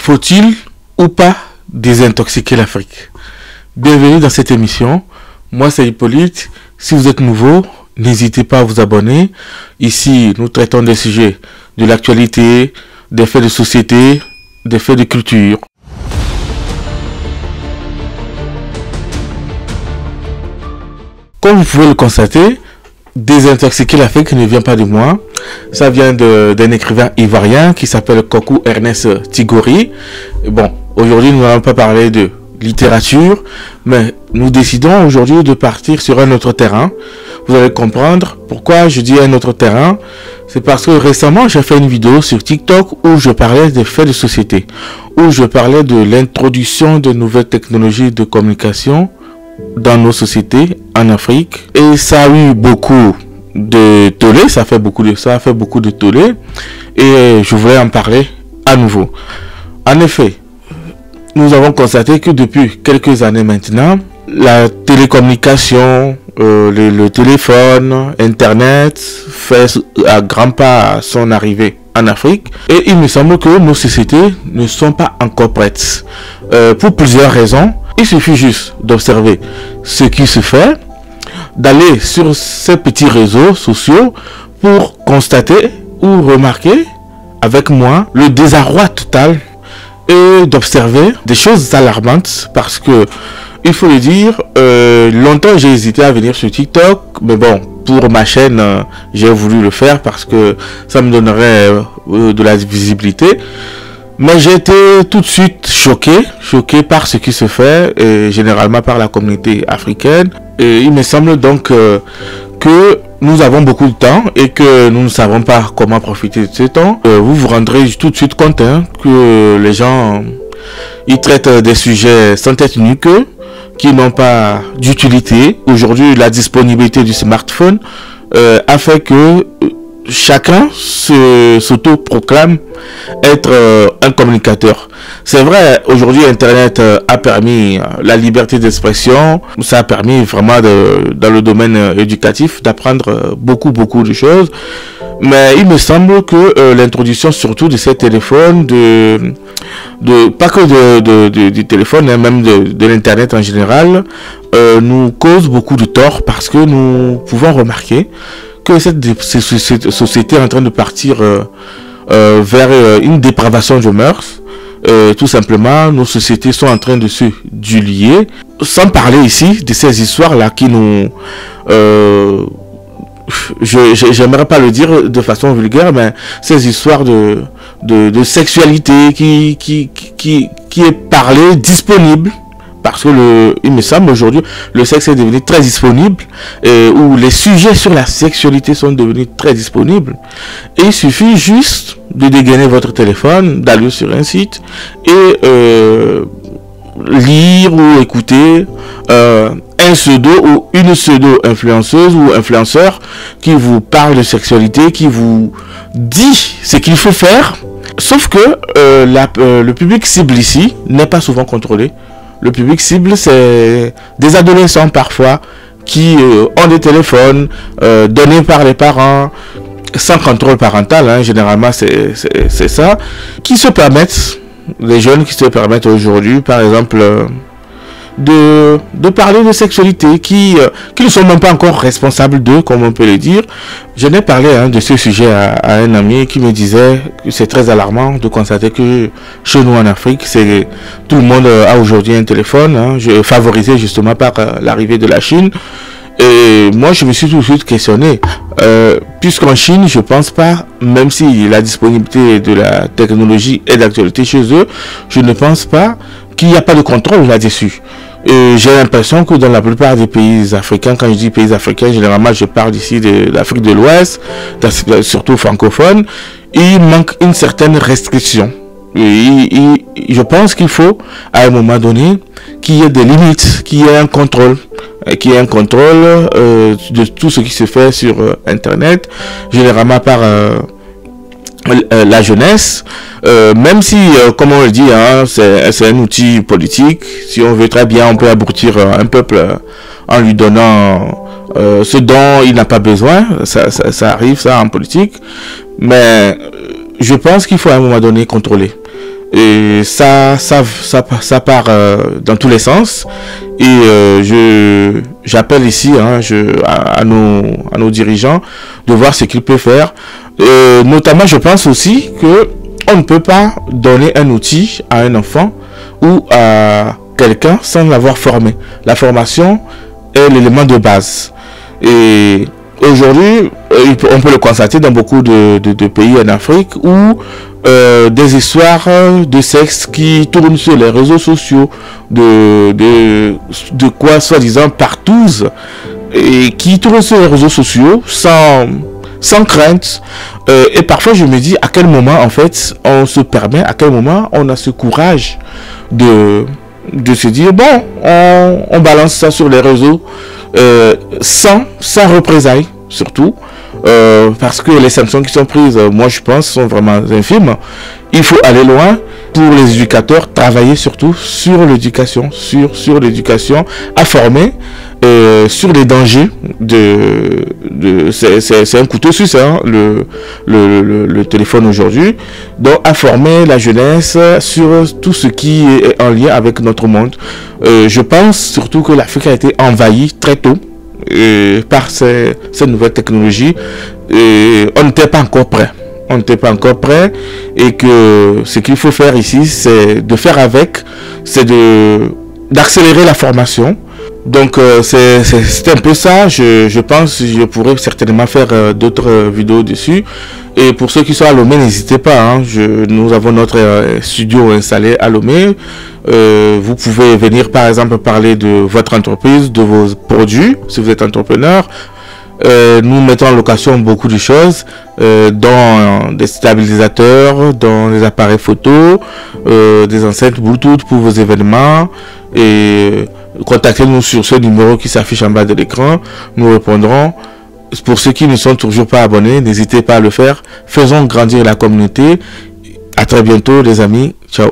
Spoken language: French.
Faut-il ou pas désintoxiquer l'Afrique? Bienvenue dans cette émission. Moi, c'est Hippolyte. Si vous êtes nouveau, n'hésitez pas à vous abonner. Ici, nous traitons des sujets de l'actualité, des faits de société, des faits de culture. Comme vous pouvez le constater, désintoxiquer l'Afrique ne vient pas de moi. Ça vient d'un écrivain ivoirien qui s'appelle Kokou Ernest Tigori. Bon, aujourd'hui, nous n'allons pas parler de littérature, mais nous décidons aujourd'hui de partir sur un autre terrain. Vous allez comprendre pourquoi je dis un autre terrain. C'est parce que récemment, j'ai fait une vidéo sur TikTok où je parlais des faits de société, où je parlais de l'introduction de nouvelles technologies de communication dans nos sociétés en Afrique, et ça a eu beaucoup de tollé, ça a fait beaucoup de tollé, et je voulais en parler à nouveau. En effet, nous avons constaté que depuis quelques années maintenant, la télécommunication, le téléphone, Internet fait à grands pas son arrivée en Afrique, et il me semble que nos sociétés ne sont pas encore prêtes pour plusieurs raisons. Il suffit juste d'observer ce qui se fait, d'aller sur ces petits réseaux sociaux pour constater ou remarquer avec moi le désarroi total et d'observer des choses alarmantes, parce que il faut le dire, longtemps j'ai hésité à venir sur TikTok, mais bon, pour ma chaîne, j'ai voulu le faire parce que ça me donnerait de la visibilité. Mais j'ai été tout de suite choqué par ce qui se fait, et généralement par la communauté africaine. Et il me semble donc que nous avons beaucoup de temps et que nous ne savons pas comment profiter de ce temps. Vous vous rendrez tout de suite compte que les gens, ils traitent des sujets sans tête ni queue, qui n'ont pas d'utilité. Aujourd'hui, la disponibilité du smartphone a fait que chacun s'auto-proclame être un communicateur. C'est vrai, aujourd'hui Internet a permis la liberté d'expression, ça a permis vraiment dans le domaine éducatif d'apprendre beaucoup de choses, mais il me semble que l'introduction surtout de ces téléphones, pas que du téléphone, même de l'Internet en général, nous cause beaucoup de tort, parce que nous pouvons remarquer que cette société est en train de partir vers une dépravation de mœurs. Tout simplement, nos sociétés sont en train de se diluer, sans parler ici de ces histoires-là qui nous... j'aimerais pas le dire de façon vulgaire, mais ces histoires de sexualité qui est parlée, disponible. Parce que il me semble aujourd'hui, le sexe est devenu très disponible, où les sujets sur la sexualité sont devenus très disponibles. Et il suffit juste de dégainer votre téléphone, d'aller sur un site et lire ou écouter un pseudo ou une pseudo-influenceuse ou influenceur qui vous parle de sexualité, qui vous dit ce qu'il faut faire. Sauf que le public cible ici n'est pas souvent contrôlé. Le public cible, c'est des adolescents parfois qui ont des téléphones donnés par les parents, sans contrôle parental, généralement c'est ça, qui se permettent, les jeunes qui se permettent aujourd'hui, par exemple, de parler de sexualité, qui ne sont même pas encore responsables d'eux, comme on peut le dire. Je n'ai parlé de ce sujet à un ami qui me disait que c'est très alarmant de constater que chez nous en Afrique, tout le monde a aujourd'hui un téléphone, favorisé justement par l'arrivée de la Chine. Et moi, je me suis tout de suite questionné, puisqu'en Chine, je pense pas, même si la disponibilité de la technologie est d'actualité chez eux, je ne pense pas qu'il n'y a pas de contrôle là-dessus. J'ai l'impression que dans la plupart des pays africains, quand je dis pays africains, généralement je parle ici de l'Afrique de l'Ouest, surtout francophone, il manque une certaine restriction. Je pense qu'il faut, à un moment donné, qu'il y ait des limites, qu'il y ait un contrôle. De tout ce qui se fait sur Internet, généralement par la jeunesse, même si, comme on le dit, c'est un outil politique. Si on veut très bien, on peut abrutir un peuple en lui donnant ce dont il n'a pas besoin. Ça arrive, ça, en politique. Mais je pense qu'il faut à un moment donné contrôler. Et ça part dans tous les sens. Et j'appelle ici à nos dirigeants de voir ce qu'ils peuvent faire. Notamment, je pense aussi que on ne peut pas donner un outil à un enfant ou à quelqu'un sans l'avoir formé. La formation est l'élément de base. Et aujourd'hui, on peut le constater dans beaucoup de pays en Afrique où des histoires de sexe qui tournent sur les réseaux sociaux, de quoi soi-disant partouze, et qui tournent sur les réseaux sociaux sans crainte. Et parfois je me dis à quel moment en fait on se permet, à quel moment on a ce courage de se dire bon, on balance ça sur les réseaux sans représailles surtout. Parce que les sanctions qui sont prises, moi je pense, sont vraiment infimes. Il faut aller loin pour les éducateurs, travailler surtout sur l'éducation, sur l'éducation, à former sur les dangers c'est un couteau suisse, hein, le téléphone aujourd'hui. Donc à former la jeunesse sur tout ce qui est en lien avec notre monde. Je pense surtout que l'Afrique a été envahie très tôt par ces nouvelles technologies. On n'était pas encore prêt. On n'était pas encore prêt, et que ce qu'il faut faire ici, c'est de faire avec, c'est d'accélérer la formation. Donc c'est un peu ça. Je pense que je pourrais certainement faire d'autres vidéos dessus. Et pour ceux qui sont à Lomé, n'hésitez pas, hein, nous avons notre studio installé à Lomé. Vous pouvez venir par exemple parler de votre entreprise, de vos produits, si vous êtes entrepreneur. Nous mettons en location beaucoup de choses, dans des stabilisateurs, dans des appareils photo, des enceintes Bluetooth pour vos événements. Et contactez-nous sur ce numéro qui s'affiche en bas de l'écran. Nous répondrons. Pour ceux qui ne sont toujours pas abonnés, n'hésitez pas à le faire. Faisons grandir la communauté. À très bientôt les amis. Ciao.